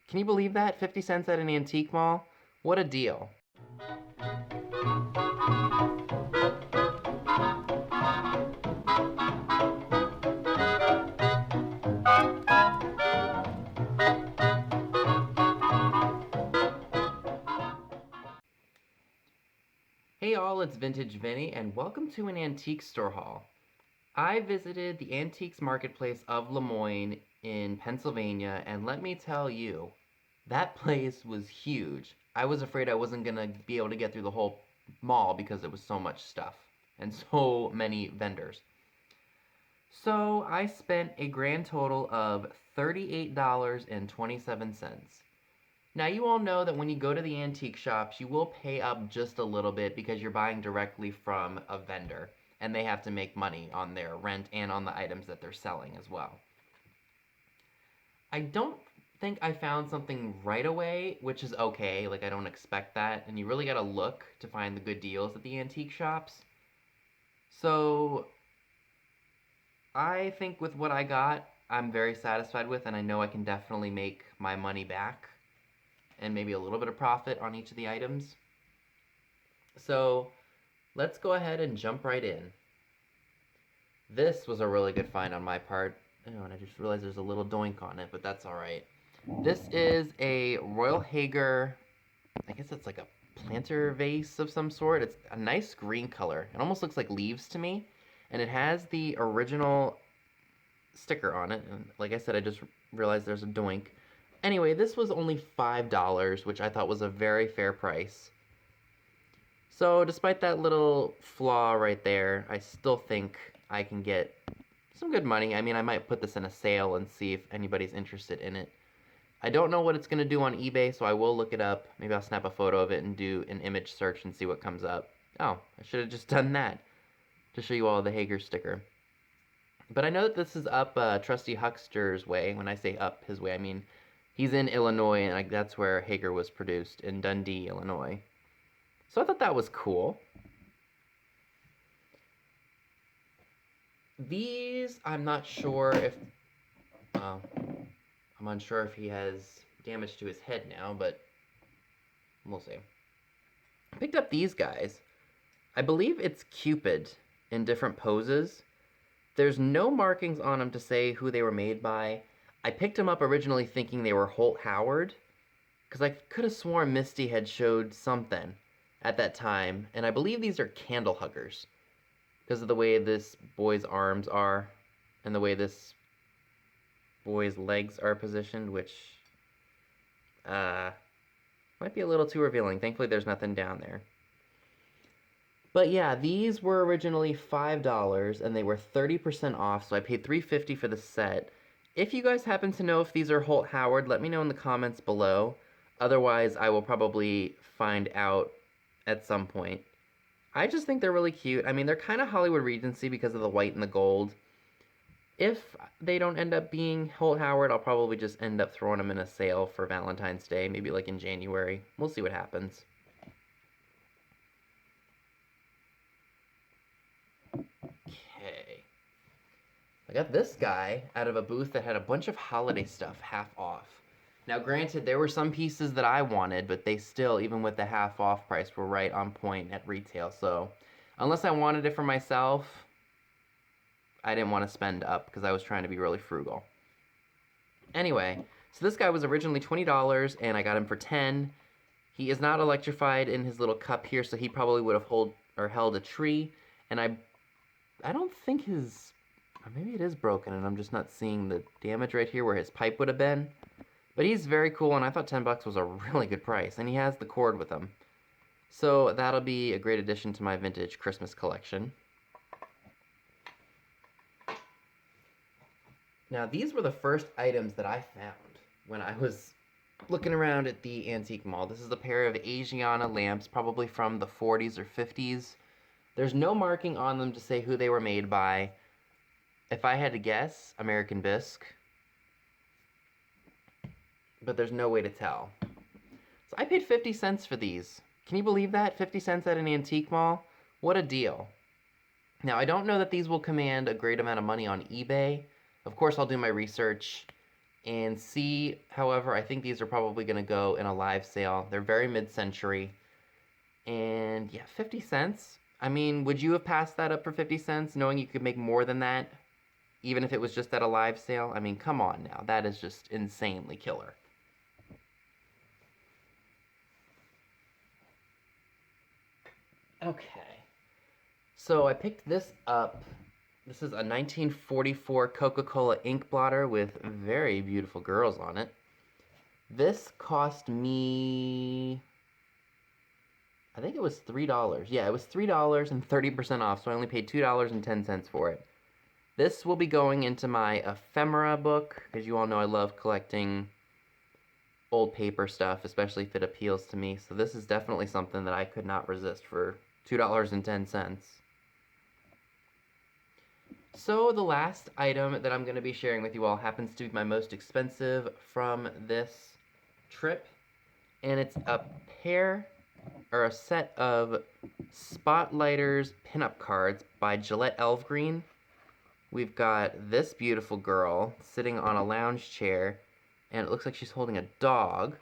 Can you believe that? 50 cents at an antique mall? What a deal. Hey all, it's Vintage Vinny, and welcome to an antique store haul. I visited the Antiques Marketplace of Lemoyne in Pennsylvania, and let me tell you, that place was huge. I was afraid I wasn't gonna be able to get through the whole mall because there was so much stuff and so many vendors. So I spent a grand total of $38.27. Now, you all know that when you go to the antique shops, you will pay up just a little bit because you're buying directly from a vendor and they have to make money on their rent and on the items that they're selling as well. I don't think I found something right away, which is okay. Like, I don't expect that. And you really gotta look to find the good deals at the antique shops. So, I think with what I got, I'm very satisfied with, and I know I can definitely make my money back and maybe a little bit of profit on each of the items. So let's go ahead and jump right in. This was a really good find on my part. Oh, and I just realized there's a little doink on it, but that's all right. This is a Royal Hager, I guess it's like a planter vase of some sort. It's a nice green color. It almost looks like leaves to me. And it has the original sticker on it. And like I said, I just realized there's a doink. Anyway, this was only $5, which I thought was a very fair price. So despite that little flaw right there, I still think I can get some good money. I mean, I might put this in a sale and see if anybody's interested in it. I don't know what it's going to do on eBay, so I will look it up. Maybe I'll snap a photo of it and do an image search and see what comes up. Oh, I should have just done that to show you all the Hager sticker. But I know that this is up Trusty Huckster's way. When I say up his way, I mean he's in Illinois, and that's where Hager was produced, in Dundee, Illinois. So I thought that was cool. These, I'm not sure if... I'm unsure if he has damage to his head now, but we'll see. I picked up these guys. I believe it's Cupid in different poses. There's no markings on them to say who they were made by. I picked them up originally thinking they were Holt Howard, because I could have sworn Misty had showed something at that time, and I believe these are candle huggers because of the way this boy's arms are and the way this boy's legs are positioned, which might be a little too revealing. Thankfully, there's nothing down there. But yeah, these were originally $5 and they were 30% off, so I paid $3.50 for the set. If you guys happen to know if these are Holt Howard, let me know in the comments below. Otherwise, I will probably find out at some point. I just think they're really cute. I mean, they're kind of Hollywood Regency because of the white and the gold. If they don't end up being Holt Howard, I'll probably just end up throwing them in a sale for Valentine's Day, maybe like in January. We'll see what happens. Okay. I got this guy out of a booth that had a bunch of holiday stuff half off. Now, granted, there were some pieces that I wanted, but they still, even with the half off price, were right on point at retail. So, unless I wanted it for myself, I didn't want to spend up because I was trying to be really frugal. Anyway, so this guy was originally $20 and I got him for $10. He is not electrified in his little cup here, so he probably would have held a tree. And I don't think his, or maybe it is broken and I'm just not seeing the damage right here where his pipe would have been. But he's very cool, and I thought $10 was a really good price, and he has the cord with him. So that'll be a great addition to my vintage Christmas collection. Now, these were the first items that I found when I was looking around at the antique mall. This is a pair of Asiana lamps, probably from the 40s or 50s. There's no marking on them to say who they were made by. If I had to guess, American Bisque. But there's no way to tell. So I paid 50 cents for these. Can you believe that? 50 cents at an antique mall? What a deal. Now, I don't know that these will command a great amount of money on eBay. Of course, I'll do my research And C, however, I think these are probably going to go in a live sale. They're very mid-century. And yeah, 50 cents. I mean, would you have passed that up for 50 cents knowing you could make more than that? Even if it was just at a live sale? I mean, come on now. That is just insanely killer. Okay. So I picked this up. This is a 1944 Coca-Cola Ink Blotter with very beautiful girls on it. This cost me, I think it was $3. Yeah, it was $3 and 30% off, so I only paid $2.10 for it. This will be going into my ephemera book, because you all know I love collecting old paper stuff, especially if it appeals to me. So this is definitely something that I could not resist for $2.10. So the last item that I'm going to be sharing with you all happens to be my most expensive from this trip, and it's a set of Spotlighters pinup cards by Gillette Elfgreen. We've got this beautiful girl sitting on a lounge chair, and it looks like she's holding a dog.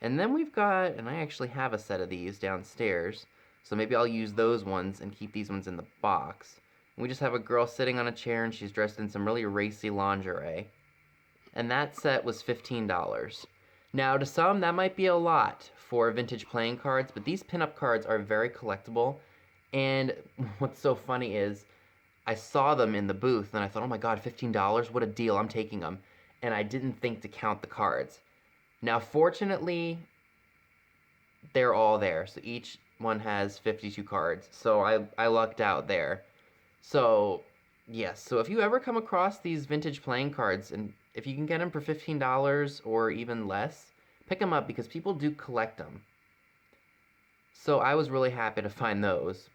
And then we've got, and I actually have a set of these downstairs, so maybe I'll use those ones and keep these ones in the box. We just have a girl sitting on a chair, and she's dressed in some really racy lingerie. And that set was $15. Now, to some, that might be a lot for vintage playing cards, but these pinup cards are very collectible. And what's so funny is, I saw them in the booth, and I thought, oh my god, $15? What a deal, I'm taking them. And I didn't think to count the cards. Now, fortunately, they're all there. So each one has 52 cards. So I lucked out there. So, yes. So if you ever come across these vintage playing cards, and if you can get them for $15 or even less, pick them up because people do collect them. So I was really happy to find those.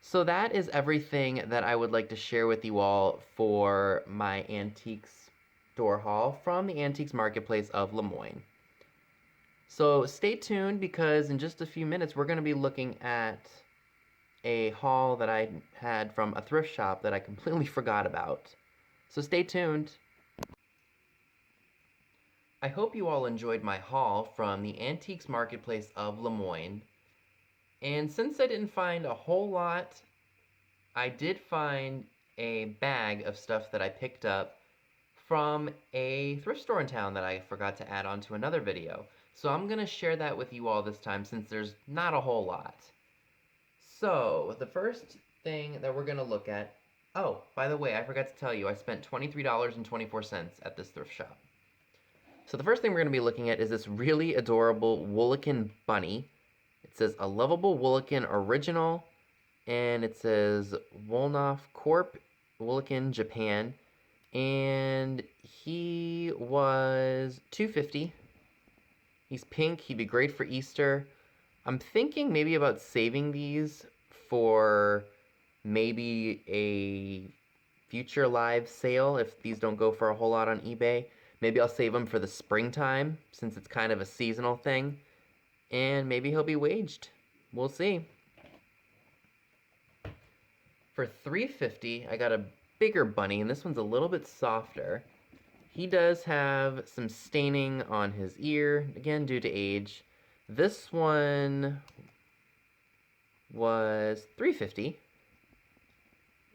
So that is everything that I would like to share with you all for my antiques store haul from the Antiques Marketplace of Lemoyne. So stay tuned because in just a few minutes we're going to be looking at a haul that I had from a thrift shop that I completely forgot about. So stay tuned. I hope you all enjoyed my haul from the Antiques Marketplace of Lemoyne. And since I didn't find a whole lot, I did find a bag of stuff that I picked up from a thrift store in town that I forgot to add on to another video. So I'm going to share that with you all this time since there's not a whole lot. So, the first thing that we're going to look at... Oh, by the way, I forgot to tell you, I spent $23.24 at this thrift shop. So the first thing we're going to be looking at is this really adorable Woollickin Bunny. It says, a lovable Woollickin original, and it says Wolnoff Corp, Woollickin, Japan. And he was $2.50. He's pink. He'd be great for Easter. I'm thinking maybe about saving these for maybe a future live sale if these don't go for a whole lot on eBay. Maybe I'll save them for the springtime since it's kind of a seasonal thing. And maybe he'll be waged. We'll see. For $3.50, I got a bigger bunny, and this one's a little bit softer. He does have some staining on his ear, again due to age. This one was $3.50.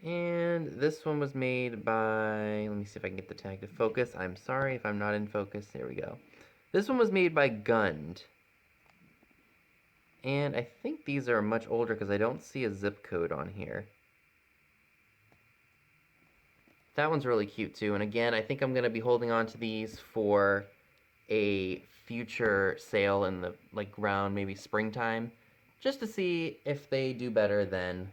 And this one was made by, let me see if I can get the tag to focus. I'm sorry if I'm not in focus. There we go. This one was made by Gund. And I think these are much older because I don't see a zip code on here. That one's really cute too. And again, I think I'm going to be holding on to these for a future sale in the around maybe springtime, just to see if they do better then.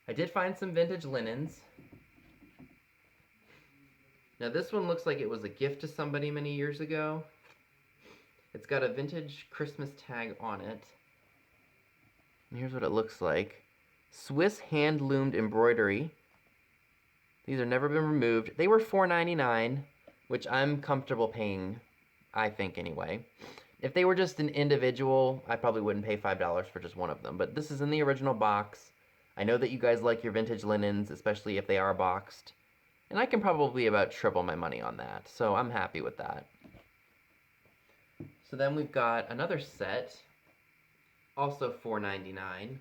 I did find some vintage linens. Now this one looks like it was a gift to somebody many years ago. It's got a vintage Christmas tag on it. And here's what it looks like. Swiss hand-loomed embroidery. These have never been removed. They were $4.99, which I'm comfortable paying, I think anyway. If they were just an individual, I probably wouldn't pay $5 for just one of them. But this is in the original box. I know that you guys like your vintage linens, especially if they are boxed. And I can probably about triple my money on that, so I'm happy with that. So then we've got another set, also $4.99.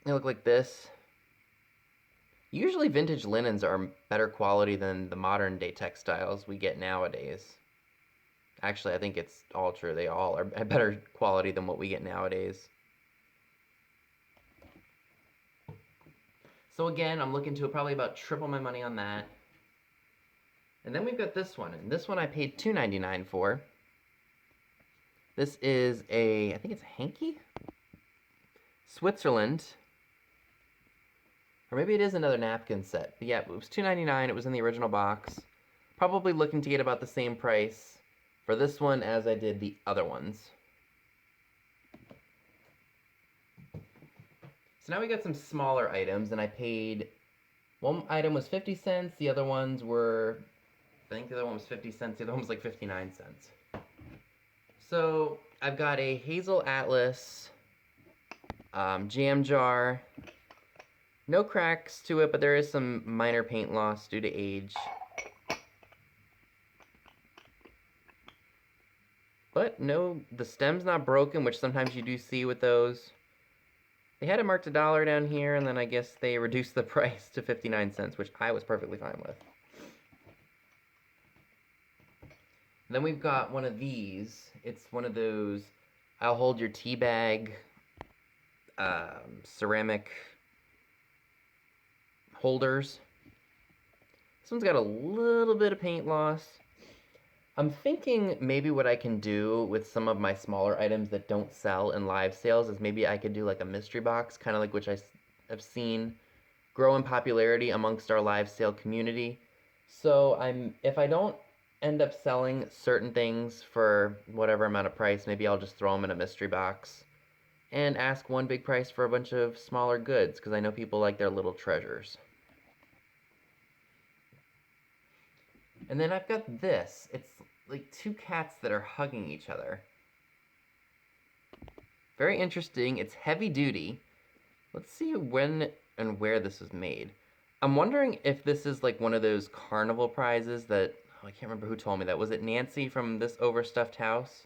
They look like this. Usually vintage linens are better quality than the modern day textiles we get nowadays. Actually, I think it's all true. They all are better quality than what we get nowadays. So again, I'm looking to probably about triple my money on that. And then we've got this one, and this one I paid $2.99 for. This is I think it's a hanky? Switzerland. Or maybe it is another napkin set. But yeah, it was $2.99. It was in the original box. Probably looking to get about the same price for this one as I did the other ones. So now we got some smaller items, and I paid, one item was 50 cents, the other ones were, I think the other one was 50 cents, the other one was like 59 cents. So I've got a Hazel Atlas jam jar. No cracks to it, but there is some minor paint loss due to age. But no, the stem's not broken, which sometimes you do see with those. They had it marked $1 down here, and then I guess they reduced the price to 59 cents, which I was perfectly fine with. Then we've got one of these. It's one of those I'll hold your tea bag ceramic holders. This one's got a little bit of paint loss. I'm thinking maybe what I can do with some of my smaller items that don't sell in live sales is maybe I could do like a mystery box, kind of like which I have seen grow in popularity amongst our live sale community. So if I don't end up selling certain things for whatever amount of price, maybe I'll just throw them in a mystery box and ask one big price for a bunch of smaller goods, because I know people like their little treasures. And then I've got this. It's like two cats that are hugging each other. Very interesting. It's heavy duty. Let's see when and where this was made. I'm wondering if this is like one of those carnival prizes that, I can't remember who told me that. Was it Nancy from This Overstuffed House?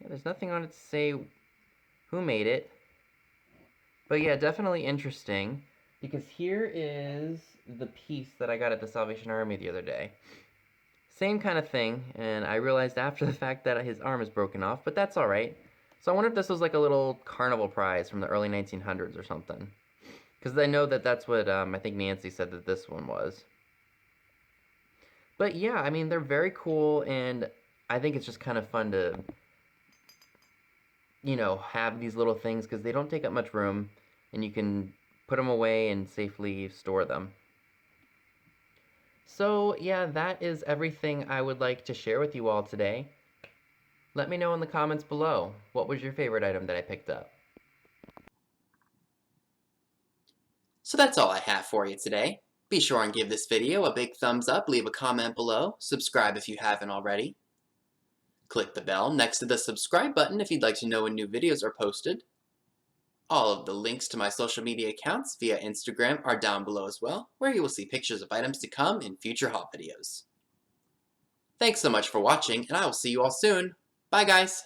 Yeah, there's nothing on it to say who made it. But yeah, definitely interesting, because here is the piece that I got at the Salvation Army the other day. Same kind of thing, and I realized after the fact that his arm is broken off, but that's alright. So I wonder if this was like a little carnival prize from the early 1900s or something. Because I know that that's what I think Nancy said that this one was. But yeah, I mean, they're very cool, and I think it's just kind of fun to, you know, have these little things, because they don't take up much room, and you can put them away and safely store them. So yeah, that is everything I would like to share with you all today. Let me know in the comments below, what was your favorite item that I picked up? So that's all I have for you today. Be sure and give this video a big thumbs up, leave a comment below, subscribe if you haven't already. Click the bell next to the subscribe button if you'd like to know when new videos are posted. All of the links to my social media accounts via Instagram are down below as well, where you will see pictures of items to come in future haul videos. Thanks so much for watching, and I will see you all soon. Bye guys!